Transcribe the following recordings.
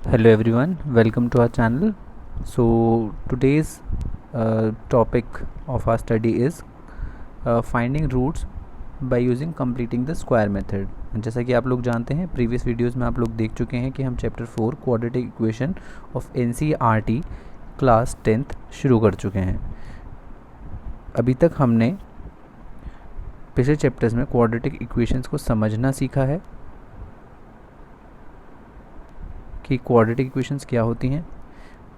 Hello everyone, welcome to our channel. So today's topic of our study is finding roots by using completing the square method. जैसा कि आप लोग जानते हैं previous videos में आप लोग देख चुके हैं कि हम chapter 4 quadratic equation of NCERT class 10th शुरू कर चुके हैं। अभी तक हमने पिछले चैप्टर्स में क्वाड्रेटिक इक्वेशंस को समझना सीखा है कि क्वाड्रेटिक इक्वेशंस क्या होती हैं,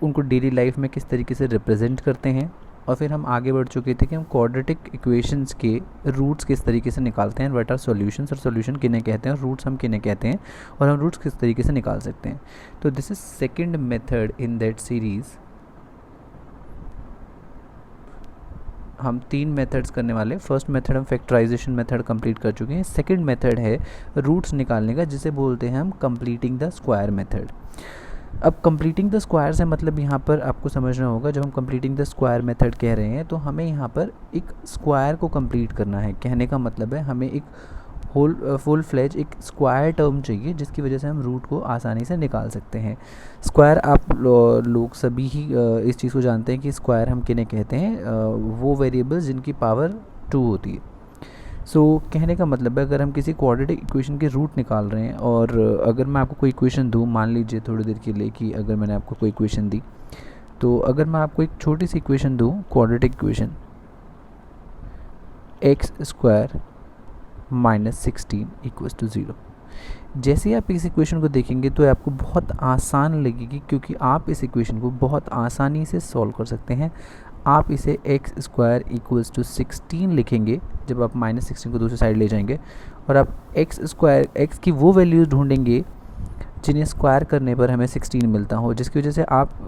उनको डेली लाइफ में किस तरीके से रिप्रेजेंट करते हैं, और फिर हम आगे बढ़ चुके थे कि हम क्वाड्रेटिक इक्वेशंस के रूट्स किस तरीके से निकालते हैं, व्हाट आर सॉल्यूशंस, और सॉल्यूशन किन्हें कहते हैं और रूट्स हम किन्हें कहते हैं, और हम रूट्स किस तरीके से निकाल सकते हैं। तो this is second method in that series. हम 3 मेथड्स करने वाले। फर्स्ट मेथड हम फैक्टराइजेशन मेथड कंप्लीट कर चुके हैं। सेकंड मेथड है रूट्स निकालने का, जिसे बोलते हैं हम कंप्लीटिंग द स्क्वायर मेथड। अब कंप्लीटिंग द स्क्वायर से मतलब यहाँ पर आपको समझना होगा, जब हम कंप्लीटिंग द स्क्वायर मेथड कह रहे हैं तो हमें यहाँ पर एक स्क्वायर को कंप्लीट करना है। कहने का मतलब है हमें एक फुल फ्लेज एक स्क्वायर टर्म चाहिए, जिसकी वजह से हम रूट को आसानी से निकाल सकते हैं। स्क्वायर आप लोग सभी ही इस चीज़ को जानते हैं कि स्क्वायर हम किन्हें कहते हैं, वो वेरिएबल्स जिनकी पावर 2 होती है। सो कहने का मतलब है अगर हम किसी क्वाड्रेटिक इक्वेशन के रूट निकाल रहे हैं, और अगर मैं आपको कोई इक्वेशन दूँ, मान लीजिए थोड़ी देर के लिए कि अगर मैंने आपको कोई इक्वेशन दी, तो अगर मैं आपको एक छोटी सी इक्वेशन दूँ, क्वाड्रेटिक इक्वेशन एक्स स्क्वायर -16 = 0, जैसे ही आप इस इक्वेशन को देखेंगे तो आपको बहुत आसान लगेगी, क्योंकि आप इस इक्वेशन को बहुत आसानी से सॉल्व कर सकते हैं। आप इसे x² = 16 लिखेंगे जब आप -16 को दूसरी साइड ले जाएंगे, और आप x की वो वैल्यूज़ ढूंढेंगे जिन्हें स्क्वायर करने पर हमें 16 मिलता हो, जिसकी वजह से आप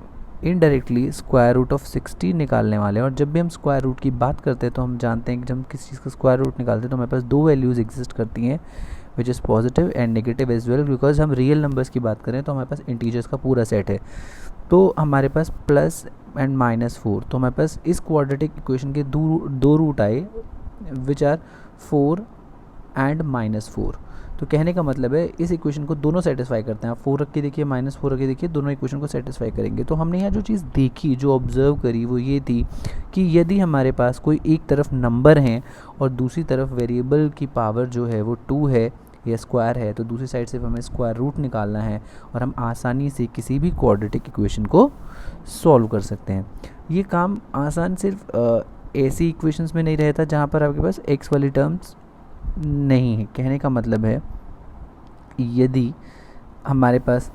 इनडायरेक्टली स्क्वायर रूट ऑफ 16 निकालने वाले हैं। और जब भी हम स्क्वायर रूट की बात करते हैं तो हम जानते हैं कि जब हम किसी चीज़ का स्क्वायर रूट निकालते हैं तो हमारे पास 2 वैल्यूज़ एग्जिस्ट करती हैं, which is positive and negative as well. Because हम रियल नंबर्स की बात करें तो हमारे पास इंटीजर्स का पूरा सेट है, तो हमारे पास प्लस एंड -4, तो हमारे पास इस क्वाड्रेटिक इक्वेशन के दो रूट आए विच आर 4 एंड -4। तो कहने का मतलब है इस इक्वेशन को दोनों सेटिस्फाई करते हैं। आप 4 रख के देखिए, -4 रख के देखिए, दोनों इक्वेशन को सेटिस्फाई करेंगे। तो हमने यहाँ जो चीज़ देखी, जो ऑब्ज़र्व करी, वो ये थी कि यदि हमारे पास कोई एक तरफ नंबर हैं और दूसरी तरफ वेरिएबल की पावर जो है वो 2 है या स्क्वायर है, तो दूसरी साइड से हमें स्क्वायर रूट निकालना है और हम आसानी से किसी भी क्वाड्रेटिक इक्वेशन को सॉल्व कर सकते हैं। ये काम आसान सिर्फ ऐसी इक्वेशंस में नहीं रहता जहाँ पर आपके पास एक्स वाली टर्म्स नहीं है। कहने का मतलब है यदि हमारे पास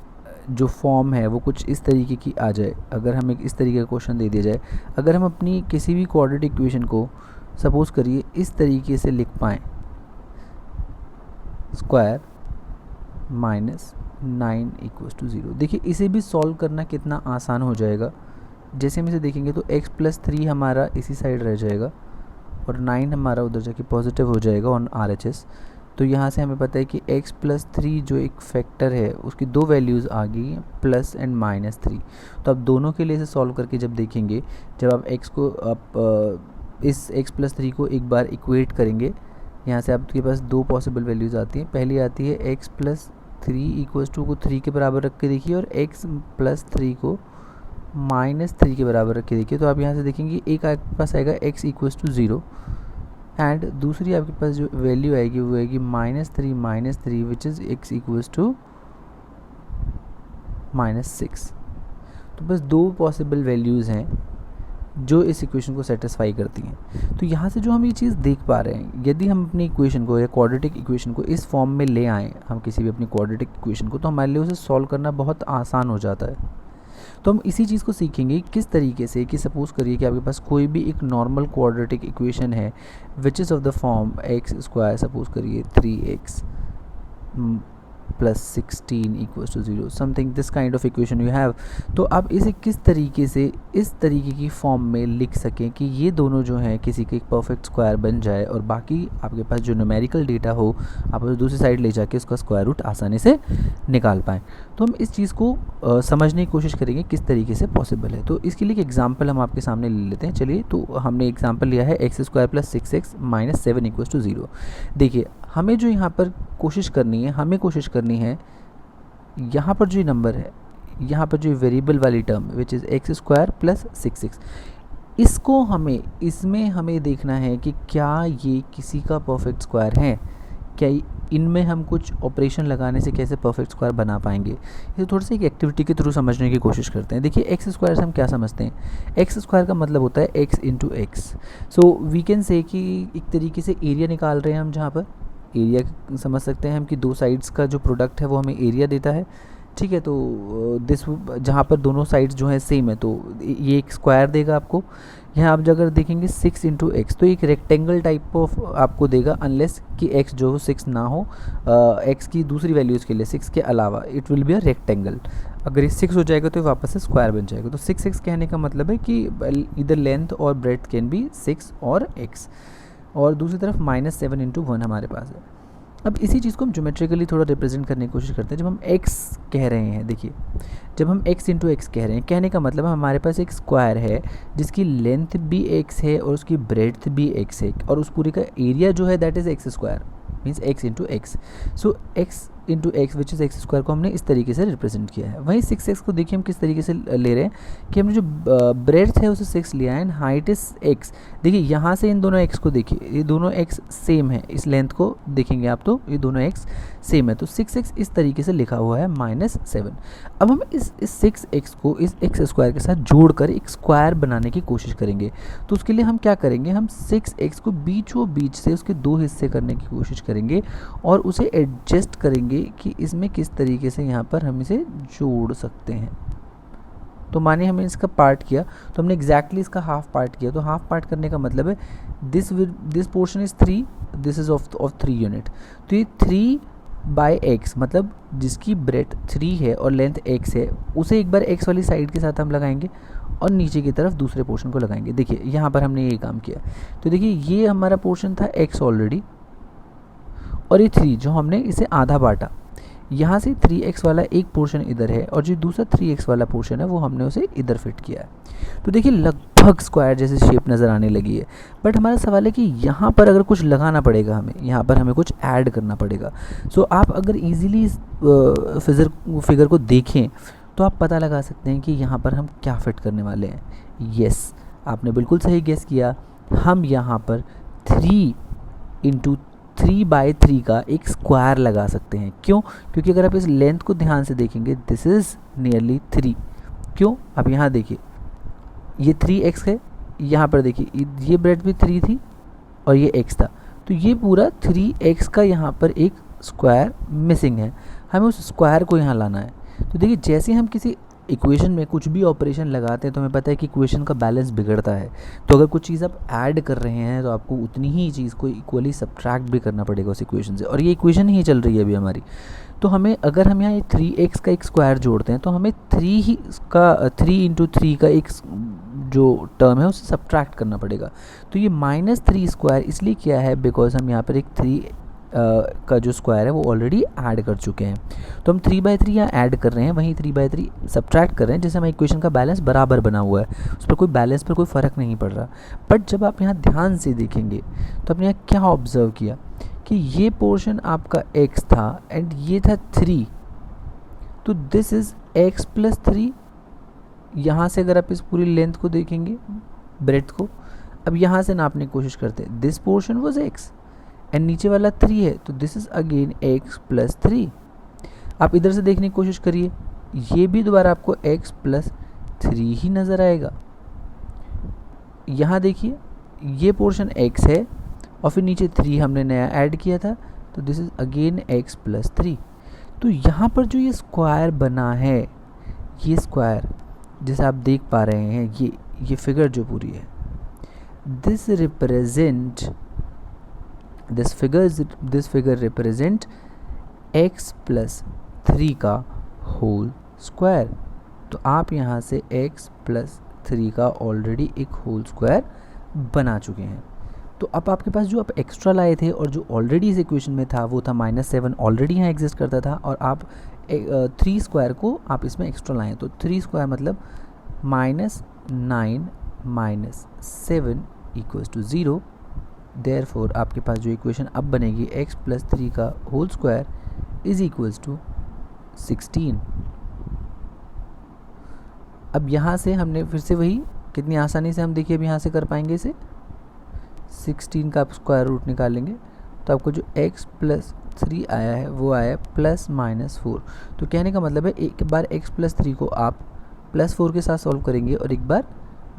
जो फॉर्म है वो कुछ इस तरीके की आ जाए, अगर हमें इस तरीके का क्वेश्चन दे दिया जाए, अगर हम अपनी किसी भी क्वाड्रेटिक इक्वेशन को सपोज़ करिए इस तरीके से लिख पाएँ, स्क्वायर -9 = 0। देखिए इसे भी सॉल्व करना कितना आसान हो जाएगा। जैसे हम इसे देखेंगे तो x + 3 हमारा इसी साइड रह जाएगा और 9 हमारा उधर जाके पॉजिटिव हो जाएगा ऑन RHS। तो यहाँ से हमें पता है कि x + 3 जो एक फैक्टर है उसकी 2 वैल्यूज़ आ गई, प्लस एंड -3। तो अब दोनों के लिए इसे सॉल्व करके जब देखेंगे, जब आप x को आप इस x + 3 को एक बार इक्वेट करेंगे, यहाँ से आपके पास 2 पॉसिबल वैल्यूज़ आती हैं। पहली आती है x + 3 = को 3 के बराबर रख के देखिए, और x + 3 को -3 के बराबर रख के देखिए। तो आप यहाँ से देखेंगे एक आपके पास आएगा x = 0, एंड दूसरी आपके पास जो वैल्यू आएगी वो आएगी -3 विच इज़ x = -6। तो बस 2 पॉसिबल वैल्यूज़ हैं जो इस इक्वेशन को सेटिस्फाई करती हैं। तो यहाँ से जो हम ये चीज़ देख पा रहे हैं, यदि हम अपनी इक्वेशन को या क्वाड्रेटिक इक्वेशन को इस फॉर्म में ले आएँ, हम किसी भी अपनी क्वाड्रेटिक इक्वेशन को, तो हमारे लिए उसे सॉल्व करना बहुत आसान हो जाता है। तो हम इसी चीज़ को सीखेंगे किस तरीके से, कि सपोज़ करिए कि आपके पास कोई भी एक नॉर्मल क्वाड्रेटिक इक्वेशन है which is of the form x², suppose करिए 3x + 16 = 0, something this kind of equation you have. तो आप इसे किस तरीके से इस तरीके की फॉर्म में लिख सकें कि ये दोनों जो हैं किसी के एक परफेक्ट स्क्वायर बन जाए, और बाकी आपके पास जो न्यूमेरिकल डेटा हो आप उसे दूसरी साइड ले जाके उसका स्क्वायर रूट आसानी से निकाल पाएँ। तो हम इस चीज़ को समझने की कोशिश करेंगे किस तरीके से पॉसिबल है। तो इसके लिए एक एग्जांपल हम आपके सामने ले लेते हैं। चलिए, तो हमने एग्जांपल लिया है x² + 6x - 7 = 0। देखिए हमें जो यहाँ पर कोशिश करनी है, यहाँ पर जो नंबर है यहाँ पर जो वेरिएबल वाली term which is x square plus 6x, इसको इसमें हमें देखना है कि क्या ये किसी का परफेक्ट स्क्वायर है, क्या इनमें हम कुछ ऑपरेशन लगाने से कैसे परफेक्ट स्क्वायर बना पाएंगे। इसे थोड़ा सा एक एक्टिविटी के थ्रू समझने की कोशिश करते हैं। देखिए एक्स स्क्वायर से हम क्या समझते हैं, एक्स स्क्वायर का मतलब होता है x into x. So we can say कि एक तरीके से एरिया निकाल रहे हैं हम, जहाँ पर एरिया समझ सकते हैं हम कि दो साइड्स का जो प्रोडक्ट है वो हमें एरिया देता है, ठीक है। तो दिस जहाँ पर दोनों साइड्स जो है सेम है तो ये एक स्क्वायर देगा आपको। यहाँ आप अगर देखेंगे 6 इंटू एक्स तो एक रेक्टेंगल टाइप ऑफ आपको देगा, अनलेस कि एक्स जो हो 6 ना हो, एक्स की दूसरी वैल्यूज़ के लिए 6 के अलावा it will be a rectangle. अगर ये 6 हो जाएगा तो वापस से स्क्वायर बन जाएगा। तो 6x कहने का मतलब है कि इधर लेंथ और ब्रेड्थ कैन बी 6 और x, और दूसरी तरफ -7 इंटू 1 हमारे पास है। अब इसी चीज़ को हम ज्योमेट्रिकली थोड़ा रिप्रेजेंट करने की कोशिश करते हैं। जब हम x कह रहे हैं, देखिए जब हम x इंटू एक्स कह रहे हैं, कहने का मतलब हमारे पास एक स्क्वायर है जिसकी लेंथ भी x है और उसकी ब्रेड्थ भी x है, और उस पूरे का एरिया जो है that is x square, means x into x. So x into x which is x square को हमने इस तरीके से रिप्रेजेंट किया है। वहीं 6x को देखिए हम किस तरीके से ले रहे हैं कि हमने जो ब्रेड्थ है उसे 6 लिया है एंड हाइट इज़ x। देखिए यहाँ से इन दोनों x को देखिए, ये दोनों x सेम है, इस लेंथ को देखेंगे आप तो ये दोनों x सेम है, तो 6x इस तरीके से लिखा हुआ है -7। अब हम इस 6x को इस एक्स स्क्वायर के साथ जोड़कर एक स्क्वायर बनाने की कोशिश करेंगे। तो उसके लिए हम क्या करेंगे, हम 6x को बीचों बीच से उसके दो हिस्से करने की कोशिश करेंगे और उसे एडजस्ट करेंगे कि इसमें किस तरीके से यहाँ पर हम इसे जोड़ सकते हैं। तो मानिए हमने इसका पार्ट किया तो हमने एग्जैक्टली इसका हाफ पार्ट किया। तो हाफ पार्ट करने का मतलब है this portion is 3, this is of 3 unit. तो ये 3/x मतलब जिसकी ब्रेड्थ 3 है और लेंथ x है, उसे एक बार x वाली साइड के साथ हम लगाएंगे और नीचे की तरफ दूसरे पोर्शन को लगाएंगे। देखिए यहाँ पर हमने ये काम किया। तो देखिए ये हमारा पोर्शन था x ऑलरेडी, और ये 3 जो हमने इसे आधा बांटा, यहाँ से 3x वाला एक पोर्शन इधर है और जो दूसरा 3x वाला पोर्शन है वो हमने उसे इधर फिट किया है। तो देखिए लगभग स्क्वायर जैसी शेप नज़र आने लगी है। बट हमारा सवाल है कि यहाँ पर अगर कुछ लगाना पड़ेगा, हमें यहाँ पर हमें कुछ ऐड करना पड़ेगा। सो आप अगर ईजिली इस फिगर को देखें तो आप पता लगा सकते हैं कि यहाँ पर हम क्या फिट करने वाले हैं। यस, आपने बिल्कुल सही गेस किया, हम यहाँ पर 3 इंटू 3/3 का एक स्क्वायर लगा सकते हैं। क्यों? क्योंकि अगर आप इस लेंथ को ध्यान से देखेंगे दिस इज़ नियरली 3। क्यों? आप यहाँ देखिए ये 3x है, यहाँ पर देखिए ये ब्रेड भी 3 थी और ये x था, तो ये पूरा 3x का यहाँ पर एक स्क्वायर मिसिंग है, हमें उस स्क्वायर को यहाँ लाना है। तो देखिए जैसे हम किसी इक्वेशन में कुछ भी ऑपरेशन लगाते हैं तो हमें पता है कि इक्वेशन का बैलेंस बिगड़ता है। तो अगर कुछ चीज़ आप ऐड कर रहे हैं तो आपको उतनी ही चीज़ को इक्वली सब्ट्रैक्ट भी करना पड़ेगा उस इक्वेशन से, और ये इक्वेशन ही चल रही है अभी हमारी। तो हमें अगर हम यहाँ ये 3x का एक स्क्वायर जोड़ते हैं तो हमें 3 इंटू 3 का एक जो टर्म है उसे सब्ट्रैक्ट करना पड़ेगा। तो ये -3 स्क्वायर इसलिए किया है बिकॉज हम यहाँ पर एक 3 का जो स्क्वायर है वो ऑलरेडी ऐड कर चुके हैं। तो हम 3/3 यहाँ ऐड कर रहे हैं, वहीं 3/3 सब्ट्रैक्ट कर रहे हैं, जैसे हमारे इक्वेशन का बैलेंस बराबर बना हुआ है, उस पर कोई बैलेंस पर कोई फ़र्क नहीं पड़ रहा। बट जब आप यहाँ ध्यान से देखेंगे तो आपने यहाँ क्या ऑब्जर्व किया कि ये पोर्शन आपका x था एंड ये था 3, तो दिस इज़ x प्लस 3। यहाँ से अगर आप इस पूरी लेंथ को देखेंगे, ब्रेड्थ को, अब यहाँ से नापने की कोशिश करते हैं, this portion was x and नीचे वाला 3 है, तो this is again x plus 3। आप इधर से देखने की कोशिश करिए, ये भी दोबारा आपको x प्लस 3 ही नज़र आएगा। यहाँ देखिए ये पोर्शन x है और फिर नीचे 3 हमने नया ऐड किया था, तो this is again x plus 3। तो यहाँ पर जो ये स्क्वायर बना है, ये स्क्वायर जैसे आप देख पा रहे हैं, ये फिगर जो पूरी है, this figure represent x plus 3 का होल स्क्वायर। तो आप यहाँ से x प्लस 3 का ऑलरेडी एक होल स्क्वायर बना चुके हैं। तो अब आपके पास जो आप एक्स्ट्रा लाए थे और जो ऑलरेडी इस इक्वेशन में था वो था -7, ऑलरेडी यहाँ एग्जिस्ट करता था, और आप 3 स्क्वायर को आप इसमें एक्स्ट्रा लाएँ, तो 3 स्क्वायर मतलब -9 - 7 = 0। देयरफॉर आपके पास जो इक्वेशन अब बनेगी x प्लस 3 का whole square is equals to 16। अब यहाँ से हमने फिर से वही कितनी आसानी से हम देखिए अब यहाँ से कर पाएंगे इसे, 16 का आप स्क्वायर रूट निकालेंगे तो आपको जो x प्लस 3 आया है वो आया ±4। तो कहने का मतलब है एक बार x प्लस 3 को आप +4 के साथ सॉल्व करेंगे और एक बार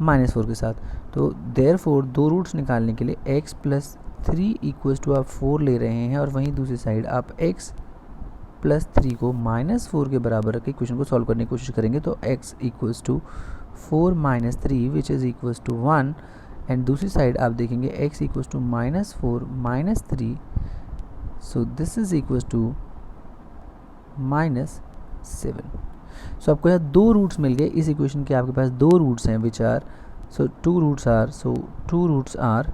-4 के साथ। तो देयरफॉर दो रूट्स निकालने के लिए x प्लस 3 इक्वल्स टू आप 4 ले रहे हैं और वहीं दूसरी साइड आप x प्लस 3 को -4 के बराबर रख के इक्वेशन को सॉल्व करने की कोशिश करेंगे। तो x equals to 4 - 3 which is equals to 1 and दूसरी साइड आप देखेंगे x equals to -4 - 3, so this is equals to -7। सो आपको यहाँ दो रूट्स मिल गए इस इक्वेशन के, आपके पास दो रूट्स हैं which are two roots are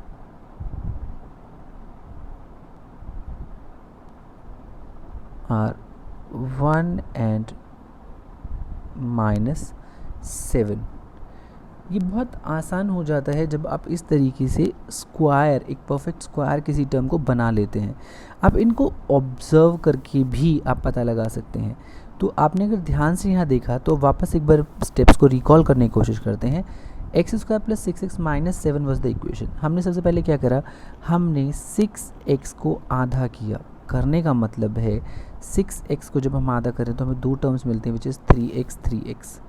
are 1 and -7। ये बहुत आसान हो जाता है जब आप इस तरीके से स्क्वायर, एक परफेक्ट स्क्वायर किसी टर्म को बना लेते हैं। आप इनको ऑब्ज़र्व करके भी आप पता लगा सकते हैं। तो आपने अगर ध्यान से यहाँ देखा तो वापस एक बार स्टेप्स को रिकॉल करने की कोशिश करते हैं। x² + 6x - 7 was the equation. हमने सबसे पहले क्या करा, हमने 6x को आधा किया। करने का मतलब है 6x को जब हम आधा करें तो हमें दो टर्म्स मिलते हैं विच इज़ 3x।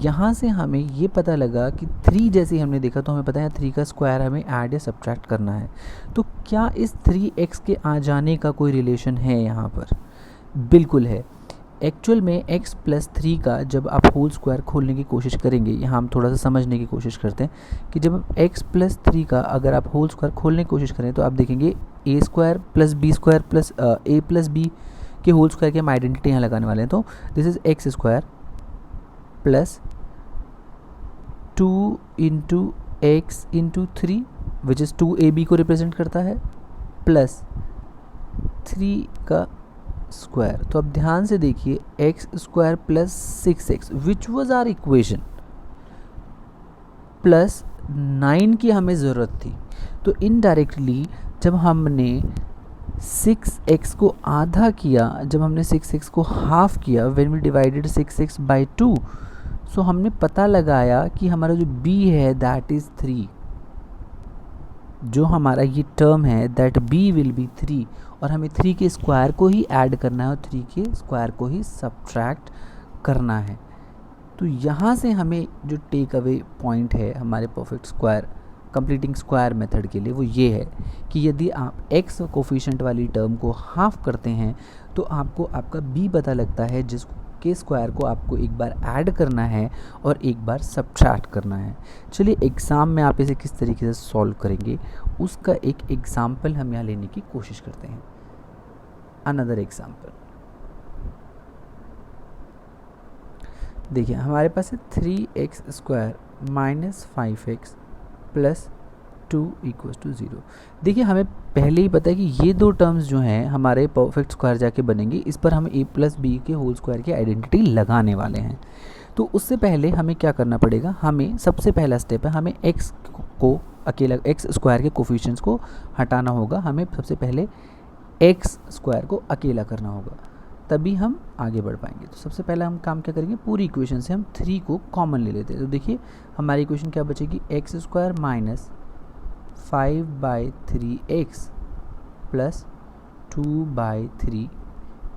यहाँ से हमें ये पता लगा कि 3 जैसे ही हमने देखा तो हमें पता है 3 का स्क्वायर हमें ऐड या सब्ट्रैक्ट करना है। तो क्या इस 3x के आ जाने का कोई रिलेशन है यहाँ पर? बिल्कुल है। एक्चुअल में x + 3 का जब आप होल स्क्वायर खोलने की कोशिश करेंगे, यहाँ हम थोड़ा सा समझने की कोशिश करते हैं कि जब x + 3 का अगर आप होल स्क्वायर खोलने की कोशिश करें तो आप देखेंगे a² + b² + a + b के होल स्क्वायर की हम आइडेंटिटी यहाँ लगाने वाले हैं। तो this is x² + 2 × x × 3 which is 2ab को रिप्रेजेंट करता है प्लस 3 का स्क्वायर। तो अब ध्यान से देखिए x² + 6x which was our equation plus 9 की हमें ज़रूरत थी। तो इनडायरेक्टली जब हमने 6x को आधा किया, जब हमने 6x को हाफ किया, when we divided 6x by 2, so हमने पता लगाया कि हमारा जो b है दैट इज़ 3। जो हमारा ये टर्म है दैट b विल बी 3 और हमें 3 के स्क्वायर को ही ऐड करना है और 3 के स्क्वायर को ही सब्ट्रैक्ट करना है। तो यहाँ से हमें जो टेक अवे पॉइंट है हमारे perfect square completing square method के लिए वो ये है कि यदि आप x कोफिशिएंट वाली टर्म को हाफ करते हैं तो आपको आपका b पता लगता है जिसके स्क्वायर को आपको एक बार ऐड करना है और एक बार सब्ट्रैक्ट करना है। चलिए एग्ज़ाम में आप इसे किस तरीके से सॉल्व करेंगे उसका एक एग्ज़ाम्पल हम यहाँ लेने की कोशिश करते हैं। अनदर एग्ज़ाम्पल देखिए, हमारे पास है 3x² - 5x + 2 = 0। देखिए हमें पहले ही पता है कि ये दो टर्म्स जो हैं हमारे परफेक्ट स्क्वायर जाके बनेंगे। इस पर हम a + b के होल स्क्वायर की आइडेंटिटी लगाने वाले हैं। तो उससे पहले हमें क्या करना पड़ेगा, हमें सबसे पहला स्टेप है हमें x को अकेला x² के कोफिशिएंट्स को हटाना होगा। हमें सबसे पहले x² को अकेला करना होगा, तभी हम आगे बढ़ पाएंगे। तो सबसे पहले हम काम क्या करेंगे, पूरी इक्वेशन से हम 3 को कॉमन ले लेते हैं। तो देखिए हमारी इक्वेशन क्या बचेगी, x² - 5/3x + 2/3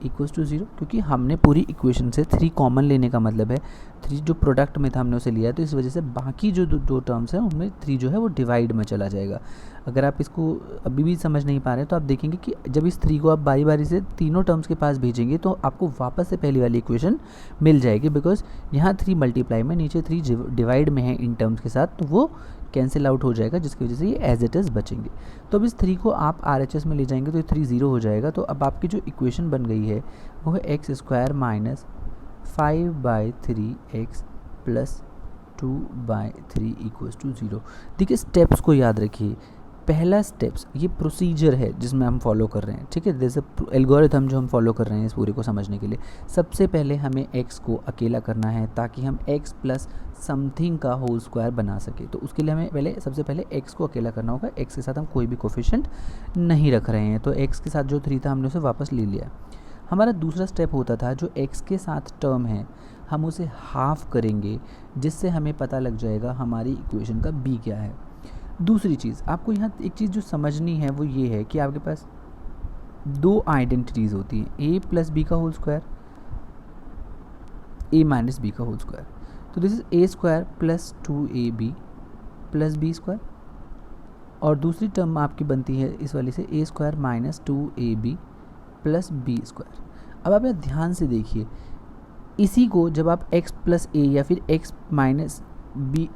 = 0। क्योंकि हमने पूरी इक्वेशन से 3 कॉमन लेने का मतलब है 3 जो प्रोडक्ट में था हमने उसे लिया है, तो इस वजह से बाकी जो दो टर्म्स हैं उनमें 3 जो है वो डिवाइड में चला जाएगा। अगर आप इसको अभी भी समझ नहीं पा रहे हैं तो आप देखेंगे कि जब इस 3 को आप बारी बारी से तीनों टर्म्स के पास भेजेंगे तो आपको वापस से पहली वाली इक्वेशन मिल जाएगी, बिकॉज यहाँ 3 मल्टीप्लाई में, नीचे 3 डिवाइड में है इन टर्म्स के साथ, तो वो कैंसिल आउट हो जाएगा जिसकी वजह से ये एज इट इज़ बचेंगे। तो अब इस 3 को आप RHS में ले जाएंगे तो ये 3 0 हो जाएगा। तो अब आपकी जो इक्वेशन बन गई है वो है x² - 5/3x + 2/3 = 0। देखिए स्टेप्स को याद रखिए। पहला स्टेप्स ये प्रोसीजर है जिसमें हम फॉलो कर रहे हैं, ठीक है, जैसे एल्गोरिथम जो हम फॉलो कर रहे हैं इस पूरे को समझने के लिए। सबसे पहले हमें x को अकेला करना है ताकि हम x + समथिंग का होल स्क्वायर बना सके। तो उसके लिए हमें सबसे पहले x को अकेला करना होगा। x के साथ हम कोई भी कोफिशिएंट नहीं रख रहे हैं, तो x के साथ जो 3 था हमने उसे वापस ले लिया। हमारा दूसरा स्टेप होता था जो x के साथ टर्म है हम उसे हाफ करेंगे, जिससे हमें पता लग जाएगा हमारी इक्वेशन का बी क्या है। दूसरी चीज़ आपको यहाँ एक चीज़ जो समझनी है वो ये है कि आपके पास दो आइडेंटिटीज़ होती हैं, ए प्लस बी का whole square, a minus b का होल स्क्वायर। तो this is a square plus 2ab plus b square, और दूसरी टर्म आपकी बनती है इस वाली से a square minus 2ab plus b square. अब आप यहाँ ध्यान से देखिए, इसी को जब आप x प्लस ए या फिर x माइनस बी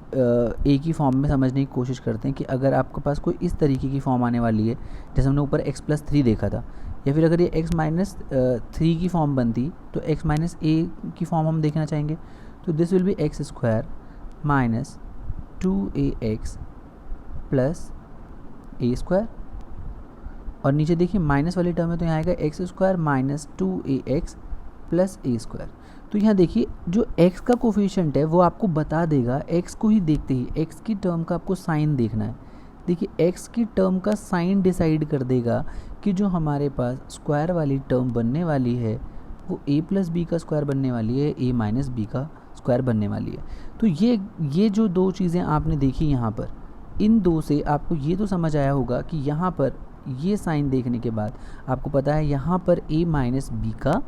ए की फॉर्म में समझने की कोशिश करते हैं कि अगर आपके पास कोई इस तरीके की फॉर्म आने वाली है, जैसे हमने ऊपर x प्लस 3 देखा था, या फिर अगर ये x माइनस 3 की फॉर्म बनती तो x माइनस ए की फॉर्म हम देखना चाहेंगे। तो this will B x square minus 2ax plus a square, और नीचे देखिए माइनस वाली टर्म है तो यहाँ आएगा x square minus 2ax plus a square. तो यहाँ देखिए जो x का कोफिशिएंट है वो आपको बता देगा, x को ही देखते ही x की टर्म का आपको साइन देखना है। देखिए x की टर्म का साइन डिसाइड कर देगा कि जो हमारे पास स्क्वायर वाली टर्म बनने वाली है वो a प्लस बी का स्क्वायर बनने वाली है, a माइनस बी का स्क्वायर बनने वाली है। तो ये जो दो चीज़ें आपने देखी यहाँ पर, इन दो से आपको ये तो समझ आया होगा कि यहाँ पर ये साइन देखने के बाद आपको पता है यहाँ पर a माइनस बी का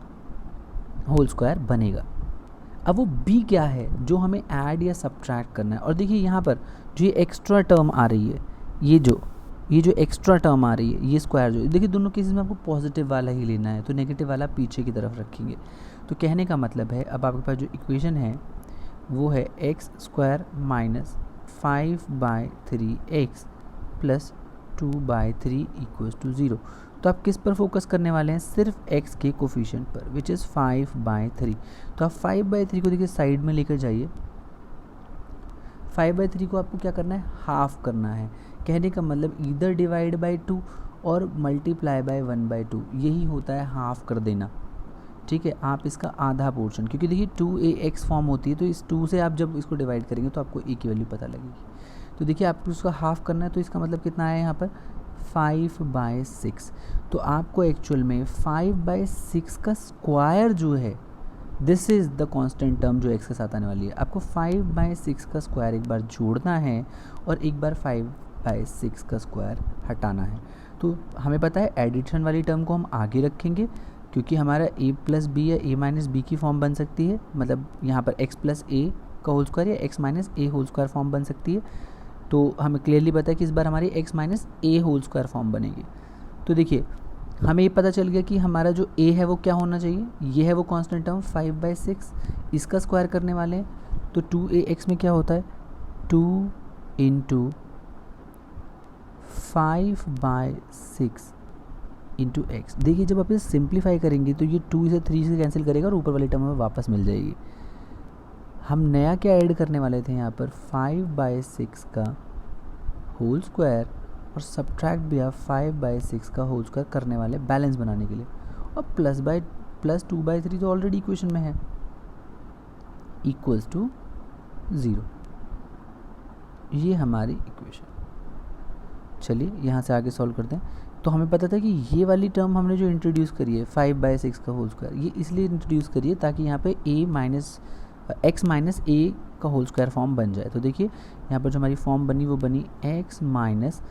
होल स्क्वायर बनेगा। अब वो b क्या है जो हमें ऐड या सब्ट्रैक्ट करना है। और देखिए यहाँ पर जो ये एक्स्ट्रा टर्म आ रही है, ये जो एक्स्ट्रा टर्म आ रही है, ये स्क्वायर जो, देखिए दोनों केसेस में आपको पॉजिटिव वाला ही लेना है, तो नेगेटिव वाला पीछे की तरफ रखेंगे। तो कहने का मतलब है अब आपके पास जो इक्वेशन है वो है x square minus 5/3x plus 2/3 equals to 0। तो आप किस पर फोकस करने वाले हैं? सिर्फ x के कोफिशिएंट पर, विच इज़ 5/3। तो आप 5/3 को देखिए साइड में लेकर जाइए। 5/3 को आपको क्या करना है? हाफ करना है। कहने का मतलब इधर डिवाइड बाई 2 और मल्टीप्लाई बाय 1/2, यही होता है हाफ कर देना। ठीक है, आप इसका आधा पोर्शन, क्योंकि देखिए 2ax फॉर्म होती है तो इस 2 से आप जब इसको डिवाइड करेंगे तो आपको a की वैल्यू पता लगेगी। तो देखिए आपको उसका हाफ करना है, तो इसका मतलब कितना आया यहाँ पर? 5/6। तो आपको एक्चुअल में 5/6 का स्क्वायर जो है, this is the constant term जो x के साथ आने वाली है। आपको 5/6 का स्क्वायर एक बार जोड़ना है और एक बार 5/6 का स्क्वायर हटाना है। तो हमें पता है एडिशन वाली टर्म को हम आगे रखेंगे, क्योंकि हमारा a प्लस बी या a माइनस बी की फॉर्म बन सकती है, मतलब यहाँ पर x प्लस ए का होल स्क्वायर या x माइनस ए होल स्क्वायर फॉर्म बन सकती है। तो हमें क्लियरली पता है कि इस बार हमारी x माइनस ए होल स्क्वायर फॉर्म बनेगी। तो देखिए हमें ये पता चल गया कि हमारा जो a है वो क्या होना चाहिए, ये है वो कांस्टेंट टर्म 5/6, इसका स्क्वायर करने वाले हैं। तो 2ax में क्या होता है? 2 इंटू 5/6 इंटू एक्स। देखिए जब आप इसे सिंप्लीफाई करेंगे तो ये 2 इसे 3 से कैंसिल करेगा और ऊपर वाली टर्म हमें वापस मिल जाएगी। हम नया क्या ऐड करने वाले थे यहाँ पर? 5/6 का होल स्क्वायर और सब्ट्रैक्ट भी आप 5/6 का होल स्क्वायर करने वाले बैलेंस बनाने के लिए, और प्लस 2/3 तो ऑलरेडी इक्वेशन में है, इक्वल्स टू 0। ये हमारी इक्वेशन। चलिए यहाँ से आगे सॉल्व करते हैं। तो हमें पता था कि ये वाली टर्म हमने जो इंट्रोड्यूस करी है 5/6 का होल स्क्वायर, ये इसलिए इंट्रोड्यूस करिए ताकि यहाँ पे x माइनस ए का होल स्क्वायर फॉर्म बन जाए। तो देखिए यहाँ पर जो हमारी फॉर्म बनी वो बनी x माइनस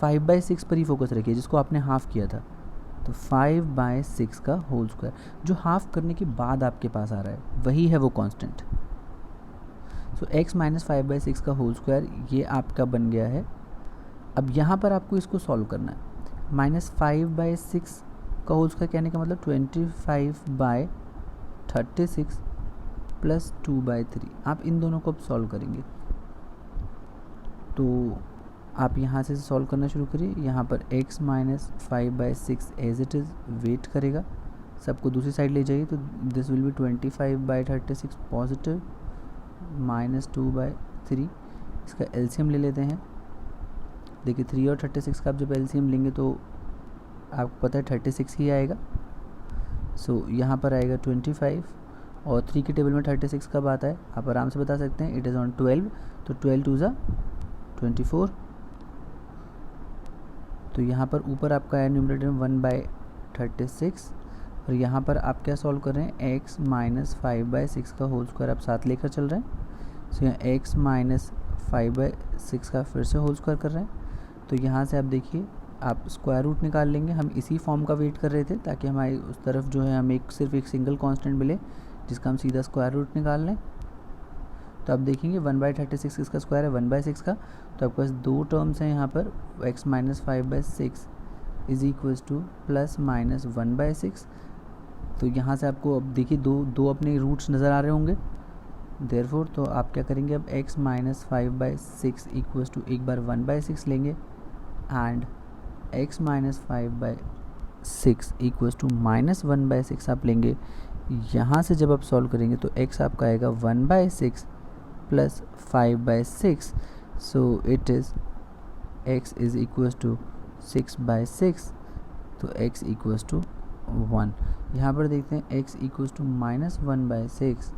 5/6 पर ही फोकस रखिए, जिसको आपने हाफ किया था। तो 5/6 का होल स्क्वायर जो हाफ करने के बाद आपके पास आ रहा है वही है वो कांस्टेंट। सो x माइनस 5/6 का होल स्क्वायर ये आपका बन गया है। अब यहाँ पर आपको इसको सॉल्व करना है। माइनस 5/6 का होल स्क्वायर कहने का मतलब 25/36 प्लस 2/3। आप इन दोनों को अब सॉल्व करेंगे तो आप यहाँ से सॉल्व करना शुरू करिए। यहाँ पर x minus 5/6 as it is wait करेगा, सबको दूसरी साइड ले जाइए। तो this will be 25/36 positive minus 2/3। इसका एलसीएम ले लेते हैं। देखिए 3 और 36 का आप जब एलसीएम लेंगे तो आपको पता है 36 ही आएगा। सो यहाँ पर आएगा 25 और 3 के टेबल में 36 कब आता है आप आराम से बता सकते हैं, इट इज़ ऑन 12। तो 12 2 ज़ा 24। तो यहाँ पर ऊपर आपका है न्यूमरेटर में 1/36 और यहाँ पर आप क्या सॉल्व कर रहे हैं, x माइनस 5/6 का होल स्क्वायर आप साथ लेकर चल रहे हैं। सो यहाँ x माइनस 5/6 का फिर से होल स्क्वायर कर रहे हैं। तो यहाँ से आप देखिए आप स्क्वायर रूट निकाल लेंगे। हम इसी फॉर्म का वेट कर रहे थे ताकि हमारी उस तरफ जो है हमें सिर्फ एक सिंगल कांस्टेंट मिले जिसका हम सीधा स्क्वायर रूट निकाल लें। तो आप देखेंगे 1/36 किसका स्क्वायर है, 1/6 का। तो आपके पास दो टर्म्स हैं यहाँ पर, x minus 5/6 is equals two plus minus 1/6। तो यहाँ से आपको अब देखिए दो अपने रूट्स नज़र आ रहे होंगे देयरफॉर। तो आप क्या करेंगे, अब x माइनस 5/6 इक्वल्स टू एक बार 1/6 लेंगे and x minus 5/6 equals to minus 1/6 आप लेंगे। यहाँ से जब आप सॉल्व करेंगे तो x आपका आएगा 1/6 plus 5/6। So it is x is equals to 6/6। तो x इक्वल्स टू 1। यहाँ पर देखते हैं x equals to minus 1/6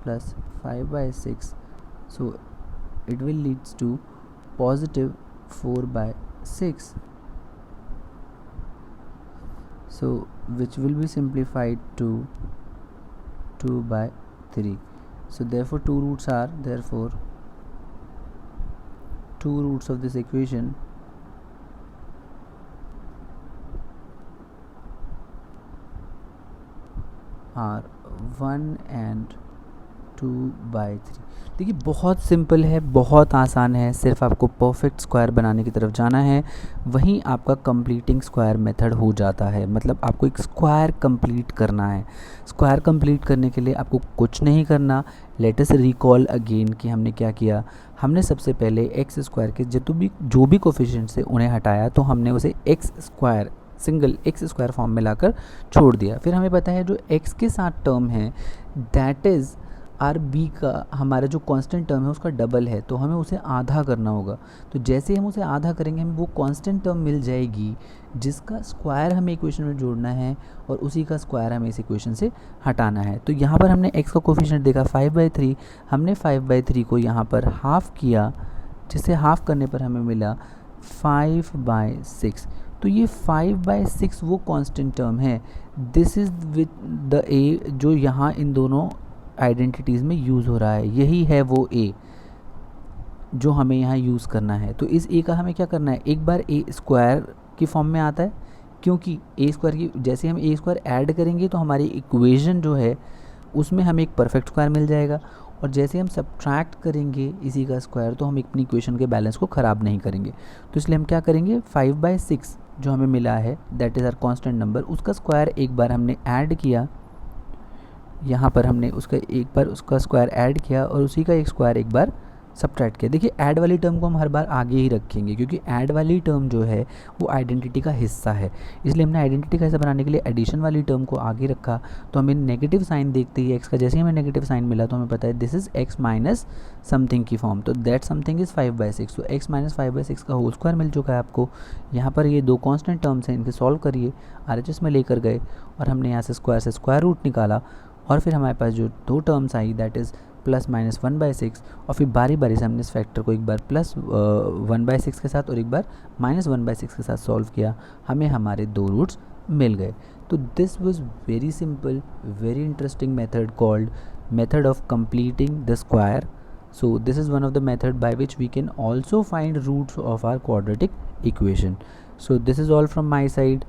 plus 5/6। So it will leads to positive 4/6। So which will be simplified to 2/3. So therefore two roots are, therefore two roots of this equation are 1 and 2/3। देखिए बहुत simple है, बहुत आसान है, सिर्फ आपको perfect square बनाने की तरफ जाना है, वहीं आपका कंप्लीटिंग स्क्वायर मेथड हो जाता है। मतलब आपको एक स्क्वायर कंप्लीट करना है। स्क्वायर कंप्लीट करने के लिए आपको कुछ नहीं करना। लेट अस रिकॉल अगेन कि हमने क्या किया। हमने सबसे पहले एक्स स्क्वायर के जो भी कोफिशिएंट्स थे उन्हें हटाया, तो हमने उसे x square single x square form में लाकर छोड़ दिया। फिर हमें पता है जो एक्स के साथ टर्म है दैट इज़ आर बी का हमारा जो कांस्टेंट टर्म है उसका डबल है, तो हमें उसे आधा करना होगा। तो जैसे ही हम उसे आधा करेंगे हमें वो कांस्टेंट टर्म मिल जाएगी जिसका स्क्वायर हमें इक्वेशन में जोड़ना है और उसी का स्क्वायर हमें इस इक्वेशन से हटाना है। तो यहाँ पर हमने x का कोफिशिएंट देखा 5/3, हमने 5/3 को यहाँ पर हाफ़ किया, जिसे हाफ़ करने पर हमें मिला 5/6। तो ये 5/6 वो कांस्टेंट टर्म है। दिस इज़ विद द ए जो यहाँ इन दोनों आइडेंटिटीज़ में यूज़ हो रहा है, यही है वो a जो हमें यहाँ यूज़ करना है। तो इस a का हमें क्या करना है, एक बार a स्क्वायर की फॉर्म में आता है, क्योंकि a स्क्वायर की जैसे हम a स्क्वायर ऐड करेंगे तो हमारी इक्वेशन जो है उसमें हमें एक परफेक्ट स्क्वायर मिल जाएगा, और जैसे हम सब्ट्रैक्ट करेंगे इसी का स्क्वायर तो हम अपनी इक्वेशन के बैलेंस को ख़राब नहीं करेंगे। तो इसलिए हम क्या करेंगे, 5/6 जो हमें मिला है that is our constant number, उसका स्क्वायर एक बार हमने ऐड किया, यहाँ पर हमने उसका एक बार उसका स्क्वायर ऐड किया और उसी का एक स्क्वायर एक बार सब्ट्रैक्ट किया। देखिए ऐड वाली टर्म को हम हर बार आगे ही रखेंगे क्योंकि ऐड वाली टर्म जो है वो आइडेंटिटी का हिस्सा है, इसलिए हमने आइडेंटिटी का हिस्सा बनाने के लिए एडिशन वाली टर्म को आगे रखा। तो हमें नेगेटिव साइन देखते ही एक्स का जैसे ही हमें नेगेटिव साइन मिला तो हमें पता है this is x minus something की फॉर्म, तो दैट समथिंग इज़ 5/6। तो एक्स माइनस 5/6 का होल स्क्वायर मिल चुका है आपको। यहाँ पर ये दो कॉन्स्टेंट टर्म्स हैं, इनके सॉल्व करिए, RHS में लेकर गए और हमने यहाँ से स्क्वायर रूट निकाला, और फिर हमारे पास जो दो terms I that is plus minus 1/6, और फिर बारी बारी से हमने इस फैक्टर को एक बार प्लस 1/6 के साथ और एक बार माइनस 1/6 के साथ सॉल्व किया, हमें हमारे दो रूट्स मिल गए। तो this was very simple, very interesting method called method of completing the square. So this is one of the method by which we can also find roots of our quadratic equation. So this is all from my side.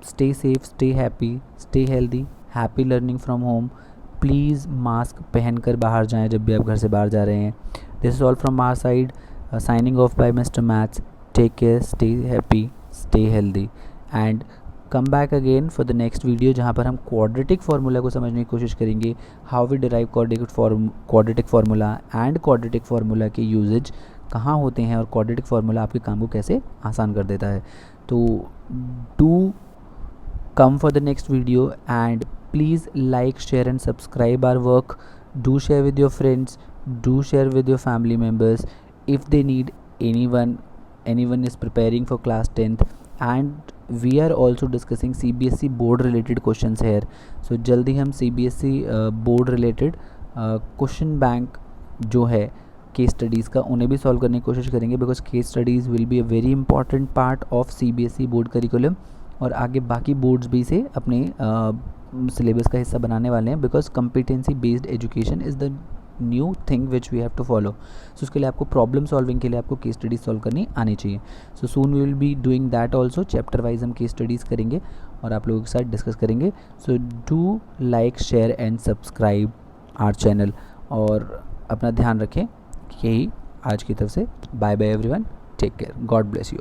Stay safe, stay happy, stay healthy, happy learning from home. Please mask पहन कर बाहर जाएं जब भी आप घर से बाहर जा रहे हैं. This is all from our side. Signing off by mister maths. Take care, stay happy, stay healthy, and come back again for the next video जहाँ पर हम क्वाड्रेटिक फार्मूला को समझने की कोशिश करेंगे. How we derive quadratic formula and quadratic formula के uses कहाँ होते हैं और क्वाड्रेटिक फार्मूला आपके काम को कैसे आसान कर देता है. तो do come for the next video and please like, share and subscribe our work. Do share with your friends, do share with your family members if they need anyone is preparing for class 10th, and we are also discussing CBSE board related questions here. So जल्दी हम CBSE board related question bank जो है case studies का उन्हें भी solve करने की कोशिश करेंगे, because case studies will be a very important part of CBSE board curriculum. और आगे बाकी बोर्ड्स भी इसे अपने सिलेबस का हिस्सा बनाने वाले हैं, because competency based education is the new thing which we have to follow. So उसके लिए आपको प्रॉब्लम सॉल्विंग के लिए आपको केस स्टडीज सॉल्व करनी आनी चाहिए। So soon we will be doing that also, chapter wise हम केस स्टडीज़ करेंगे और आप लोगों के साथ डिस्कस करेंगे। So do like, share and subscribe our channel, और अपना ध्यान रखें। यही आज की तरफ से bye bye everyone, take care, God bless you.